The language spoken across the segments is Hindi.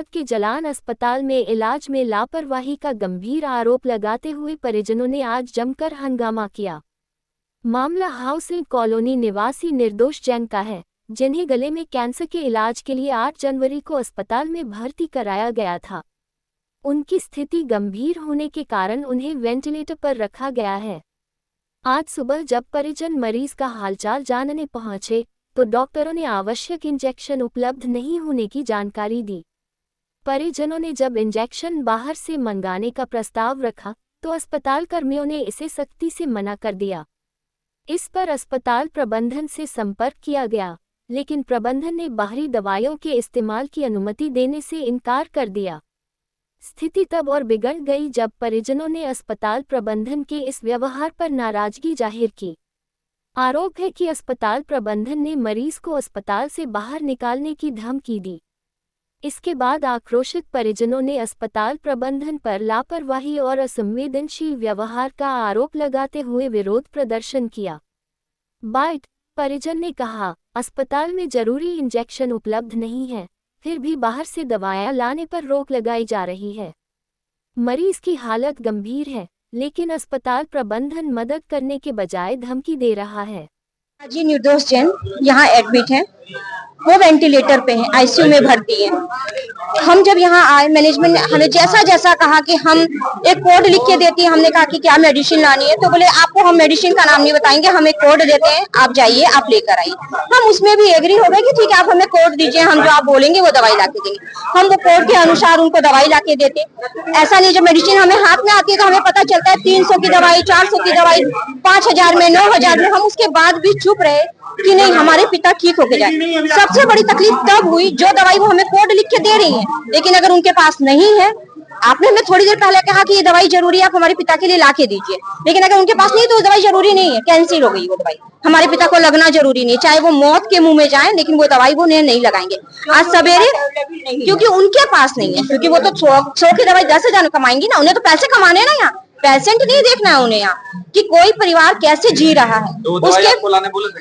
फरीदाबाद के जलान अस्पताल में इलाज में लापरवाही का गंभीर आरोप लगाते हुए परिजनों ने आज जमकर हंगामा किया। मामला हाउसिंग कॉलोनी निवासी निर्दोष जैन का है, जिन्हें गले में कैंसर के इलाज के लिए 8 जनवरी को अस्पताल में भर्ती कराया गया था। उनकी स्थिति गंभीर होने के कारण उन्हें वेंटिलेटर पर रखा गया है। आज सुबह जब परिजन मरीज का हालचाल जानने पहुंचे तो डॉक्टरों ने आवश्यक इंजेक्शन उपलब्ध नहीं होने की जानकारी दी। परिजनों ने जब इंजेक्शन बाहर से मंगाने का प्रस्ताव रखा तो अस्पताल कर्मियों ने इसे सख्ती से मना कर दिया। इस पर अस्पताल प्रबंधन से संपर्क किया गया, लेकिन प्रबंधन ने बाहरी दवाइयों के इस्तेमाल की अनुमति देने से इनकार कर दिया। स्थिति तब और बिगड़ गई जब परिजनों ने अस्पताल प्रबंधन के इस व्यवहार पर नाराजगी जाहिर की। आरोप है कि अस्पताल प्रबंधन ने मरीज को अस्पताल से बाहर निकालने की धमकी दी। इसके बाद आक्रोशित परिजनों ने अस्पताल प्रबंधन पर लापरवाही और असंवेदनशील व्यवहार का आरोप लगाते हुए विरोध प्रदर्शन किया। बाइट परिजन ने कहा, अस्पताल में जरूरी इंजेक्शन उपलब्ध नहीं है, फिर भी बाहर से दवाएं लाने पर रोक लगाई जा रही है। मरीज की हालत गंभीर है, लेकिन अस्पताल प्रबंधन मदद करने के बजाय धमकी दे रहा है। जी निर्दोष जैन यहाँ एडमिट है, वो वेंटिलेटर पे है, आईसीयू में भर्ती है। हम जब यहाँ आए, मैनेजमेंट ने हमें जैसा जैसा कहा कि हम एक कोड लिख के देती है। हमने कहा कि क्या मेडिसिन लानी है, तो बोले आपको हम मेडिसिन का नाम नहीं बताएंगे, हम एक कोड देते हैं, आप जाइए आप लेकर आइए। हम उसमें भी एग्री हो गए कि ठीक है आप हमें कोड दीजिए, हम जो आप बोलेंगे वो दवाई ला के देंगे। हम वो कोड के अनुसार उनको दवाई ला के देते। ऐसा नहीं, जब मेडिसिन हमें हाथ में आती है तो हमें पता चलता है 300 की दवाई, 400 की दवाई, 5000 में, 9000 में, हम उसके बाद भी चुप रहे कि नहीं हमारे पिता ठीक होके जाए। सबसे बड़ी तकलीफ तब हुई जो दवाई वो हमें कोड लिख के दे रही है, लेकिन अगर उनके पास नहीं है, आपने हमें थोड़ी देर पहले कहा कि ये दवाई जरूरी है, आप हमारे पिता के लिए ला के दीजिए, लेकिन अगर उनके पास नहीं तो वो दवाई जरूरी नहीं है, कैंसिल हो गई वो दवाई। हमारे पिता को लगना जरूरी नहीं, चाहे वो मौत के मुंह में जाए, लेकिन वो दवाई वो नहीं लगाएंगे आज सवेरे, क्योंकि उनके पास नहीं है। क्योंकि वो तो 100 की दवाई 10,000 कमाएंगी ना, उन्हें तो पैसे कमाने ना, यहाँ पेशेंट नहीं देखना है उन्हें, यहाँ कि कोई परिवार कैसे जी रहा है। तो उसके बोले थे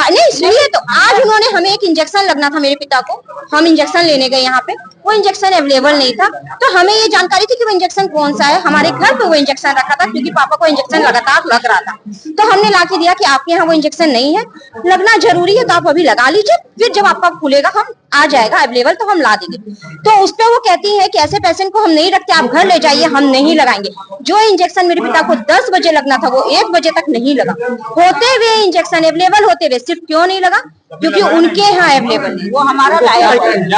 नहीं, इसलिए तो आज उन्होंने हमें एक इंजेक्शन लगना था मेरे पिता को, हम इंजेक्शन लेने गए यहाँ पे, वो इंजेक्शन अवेलेबल नहीं था। तो हमें ये जानकारी थी कि वो इंजेक्शन कौन सा है, हमारे घर पे वो इंजेक्शन रखा था, क्योंकि पापा को इंजेक्शन लगातार लग रहा था। तो हमने ला के दिया कि आपके यहाँ वो इंजेक्शन नहीं है, लगना जरूरी है तो आप अभी लगा लीजिए, फिर जब आपका खुलेगा हम आ जाएगा अवेलेबल तो हम ला देंगे। तो उस पर वो कहती है कि ऐसे पेशेंट को हम नहीं रखते, आप घर ले जाइए, हम नहीं लगाएंगे। जो इंजेक्शन मेरे पिता को 10 बजे लगना था वो 1 बजे तक नहीं लगा। होते हुए इंजेक्शन अवेलेबल होते हुए सिर्फ क्यों नहीं लगा? क्योंकि उनके यहाँ अवेलेबल है, वो हमारा लाया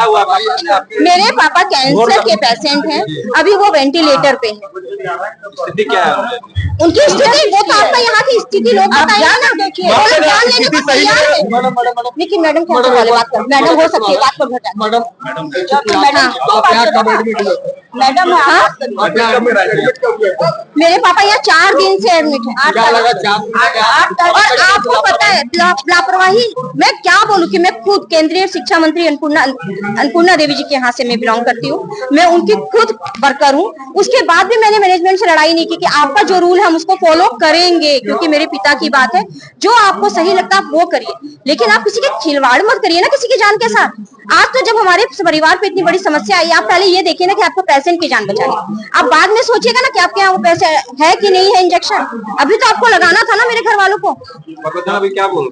हुआ है। मेरे पापा कैंसर के पेशेंट हैं, अभी वो वेंटिलेटर पे है। स्थिति क्या है उनकी स्थिति? वो तो आपका यहाँ की स्थिति लोग बताइए ना, देखिए जान लेने को तैयार है। लेकिन मैडम कैसे वाले बात कर, मैडम हो सकती है बात कर, मैडम मेरे पापा यहाँ 4 दिन से एडमिट है। और आपको पता है लापरवाही, मैं क्या बोलूं कि मैं खुद केंद्रीय शिक्षा मंत्री अन्नपूर्णा देवी जी के यहाँ से मैं बिलोंग करती हूँ, मैं उनकी खुद वर्कर हूँ। उसके बाद भी मैंने मैनेजमेंट से लड़ाई नहीं की कि आपका जो रूल है हम उसको फॉलो करेंगे, क्योंकि मेरे पिता की बात है, जो आपको सही लगता है आप वो करिए, लेकिन आप किसी के खिलवाड़ मत करिए ना, किसी की जान के साथ। आज तो जब हमारे परिवार पे इतनी बड़ी समस्या आई, आप पहले ये देखिए ना कि आपको पेशेंट की जान बचानी, आप बाद में सोचिएगा ना कि आपके यहाँ वो पैसे है कि नहीं है इंजेक्शन। अभी तो आपको लगाना था ना मेरे घर वालों को। अभी क्या बोल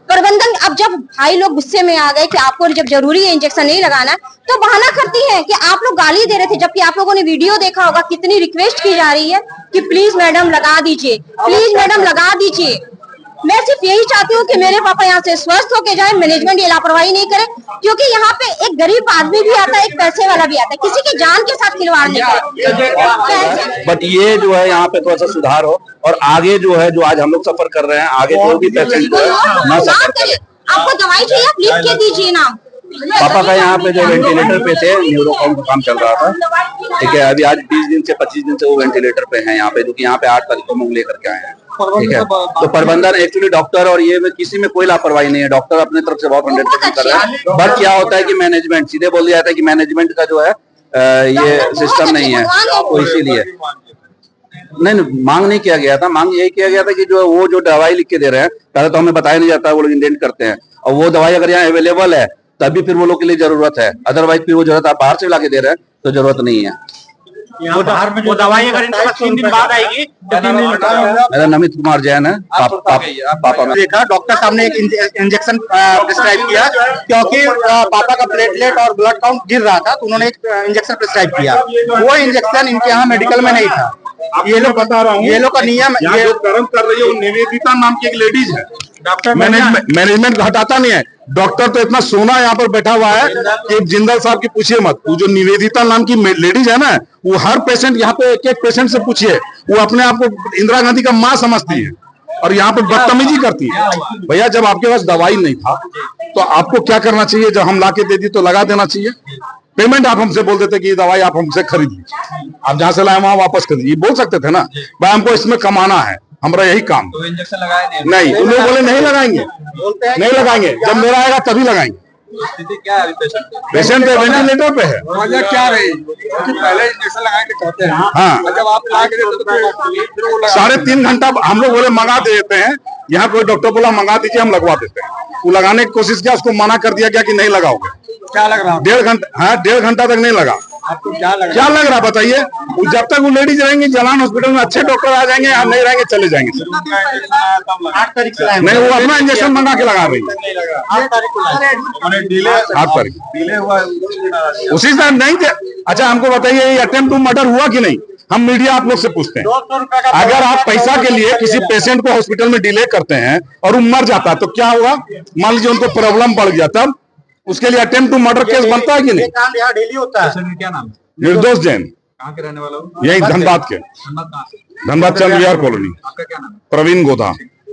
प्रबंधन अब जब भाई लोग गुस्से में आ गए कि आपको जब जरूरी है इंजेक्शन नहीं लगाना, तो बहाना करती है कि आप लोग गाली दे रहे थे, जबकि आप लोगों ने वीडियो देखा होगा कितनी रिक्वेस्ट की जा रही है कि प्लीज मैडम लगा दीजिए, प्लीज मैडम लगा दीजिए। मैं सिर्फ यही चाहती हूँ कि मेरे पापा यहाँ से स्वस्थ होके जाए, मैनेजमेंट ये लापरवाही नहीं करे, क्योंकि यहाँ पे एक गरीब आदमी भी आता है, एक पैसे वाला भी आता है, किसी की जान के साथ खिलवाड़ नहीं करे। बट ये जो है यहाँ पे थोड़ा सा सुधार हो, और आगे जो है जो आज हम लोग सफर कर रहे हैं, आगे कोई भी पेशेंट जो है ना सफर करे। आपको दवाई चाहिए आप लिख के दीजिए ना। पापा का यहाँ पे जो वेंटिलेटर पे थे, न्यूरोकॉम का काम चल रहा था, ठीक है। अभी आज 20 दिन से 25 दिन से वो वेंटिलेटर पे हैं यहाँ पे, जो कि यहाँ पे 8 तारीख को हम लेकर के आए हैं, ठीक है। तो प्रबंधन एक्चुअली डॉक्टर और ये किसी में कोई लापरवाही नहीं है, डॉक्टर अपने तरफ से बहुत 100% कर रहे हैं। बट क्या होता है कि मैनेजमेंट सीधे बोल दिया जाता है कि मैनेजमेंट का जो है ये सिस्टम नहीं है, तो इसीलिए नहीं मांग नहीं किया गया था। मांग यही किया गया था कि जो वो जो दवाई लिख के दे रहे हैं, पहले तो हमें बताया नहीं जाता, वो लोग इंडेंट करते हैं, और वो दवाई अगर यहाँ अवेलेबल है तभी फिर वो लोग के लिए जरूरत है, अदरवाइज फिर वो जरूरत आप बाहर से ला के दे रहे हैं तो जरूरत नहीं है। वो दवाई अगर इनके पास 3 दिन बाद आएगी तो 3 दिन मेरा नमित कुमार जैन है, पापा में देखा डॉक्टर साहब ने एक इंजेक्शन प्रिस्क्राइब किया क्योंकि पापा का प्लेटलेट और ब्लड काउंट गिर रहा था, तो उन्होंने एक इंजेक्शन प्रिस्क्राइब किया। वो इंजेक्शन इनके यहाँ मेडिकल में नहीं था। ये लोग बता रहा हूँ, ये लोग का नियम ये जो कर्म कर रही है वो निवेदिता नाम की एक लेडीज है। डॉक्टर मैनेजमेंट हटाता नहीं है, डॉक्टर तो इतना सोना यहाँ पर बैठा हुआ है कि जिंदल साहब की पूछिए मत। वो जो निवेदिता नाम की लेडीज है ना, वो हर पेशेंट यहाँ पे एक एक पेशेंट से पूछिए, वो अपने आप को इंदिरा गांधी का माँ समझती है और यहाँ पे बदतमीजी करती है। भैया जब आपके पास दवाई नहीं था तो आपको क्या करना चाहिए? जब हम ला के दे दी तो लगा देना चाहिए। पेमेंट आप हमसे बोल देते कि ये दवाई आप हमसे खरीद लीजिए, आप जहाँ से लाए वहां वापस कर दीजिए, बोल सकते थे ना भाई हमको इसमें कमाना है, हमारा यही काम। तो इंजेक्शन लगाए नहीं, उन लोग बोले नहीं लगाएंगे, नहीं लगाएंगे, जब मेरा आएगा तभी लगाएंगे। स्थिति क्या है अभी पेशेंट वेंटिलेटर पे है। वजह क्या रही? क्योंकि पहले इंजेक्शन लगाए के कहते हैं, हाँ, जब आप ला के देते तो फिर वो लगा 3.5 घंटा हम लोग बोले मंगा देते हैं, यहाँ कोई डॉक्टर बोला मंगा दीजिए, हम लगवा देते हैं। वो लगाने की कोशिश किया, उसको मना कर दिया गया कि नहीं लगाओगे। क्या लग रहा है? 1.5 घंटा, हाँ 1.5 घंटा तक नहीं लगा। आपको क्या लग क्या लग रहा बताइए? वो जब तक वो लेडीज रहेंगी जलान हॉस्पिटल में अच्छे डॉक्टर आ जाएंगे, हम नहीं रहेंगे चले जाएंगे सर। रहा? 8 तारीख से नहीं, वो अपना इंजेक्शन मंगा के लगा रही है। 8 तारीख को लाए। डिले 8 तारीख डिले हुआ उसी टाइम नहीं थे। अच्छा हमको बताइए ये अटेम्प्ट टू मर्डर हुआ कि नहीं? हम मीडिया आप लोग से पूछते हैं। 200 रुपए का अगर आप पैसा के लिए किसी पेशेंट को हॉस्पिटल में डिले करते हैं और वो मर जाता तो क्या हुआ? मान लीजिए उनको प्रॉब्लम बढ़ गया, तब उसके लिए अटेम्प्ट टू मर्डर केस बनता है कि नहीं? ये काम यहाँ डेली होता है। पेशेंट क्या नाम है? निर्दोष जैन, कहाँ के रहने वाला हो? यही धनबाद के, धनबाद कहाँ से? धनबाद चंद्र विहार कॉलोनी, आपका क्या नाम है? प्रवीण गोधा।